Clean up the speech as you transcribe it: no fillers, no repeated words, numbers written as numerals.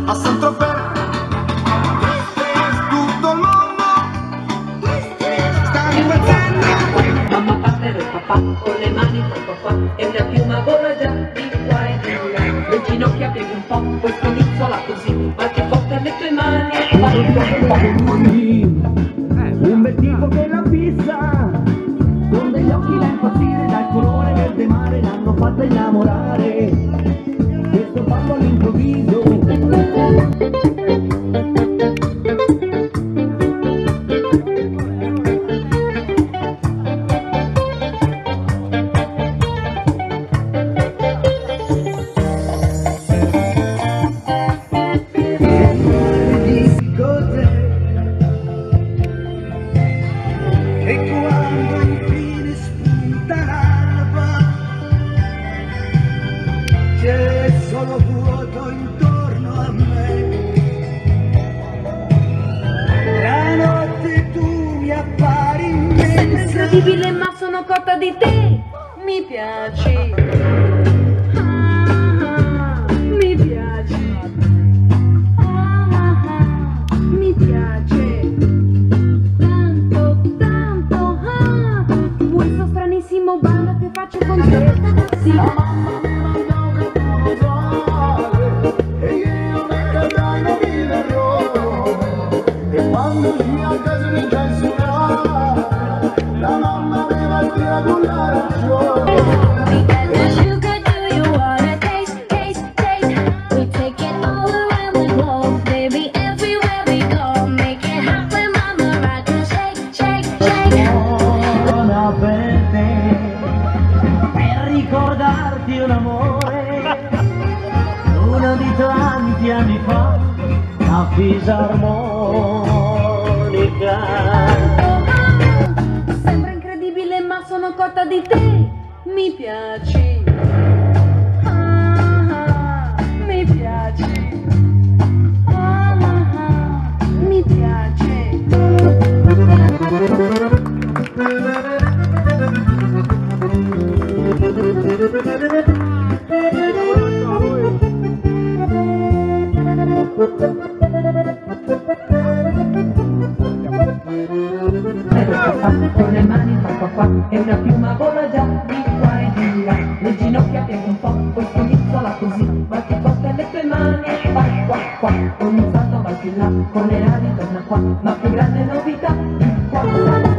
A Saint-Tropez, tutto il mondo sta impazzendo. Mamma parte del papà, con le mani col papà e una piuma vola già di qua e di là. Le ginocchia pieghi un po', poi scodizzola così, batti forte le tue mani e fai un bel tipo che la fissa, con degli occhi da impazzire, dal colore verde mare l'hanno fatta innamorare. Questo fatto all'improvviso. E quando infine spunta l'alba, c'è solo vuoto intorno a me. La notte tu mi appari immensa. Sembra incredibile ma sono cotta di te. Mi piaci. Mi piaci. Mi piace. Stranissimo ballo che faccio con te. Sì. La mamma mi manda un cattivo sale e io mi cadrai non mi verrò. E quando ci a casa mi censurare, la mamma mi va a tirare con la ragione. Ricordarti un amore, uno di tanti anni fa, la fisarmonica. Sembra incredibile ma sono cotta di te. Mi piaci. Mi piaci. Mi piace. Con le mani fa papà e una piuma vola già di qua e di là. Le ginocchia piega un po', poi scodizzola così, batti forte le tue mani e vai qua qua. Con un salto vai più là, con le ali torna qua, ma più grande novità, qua.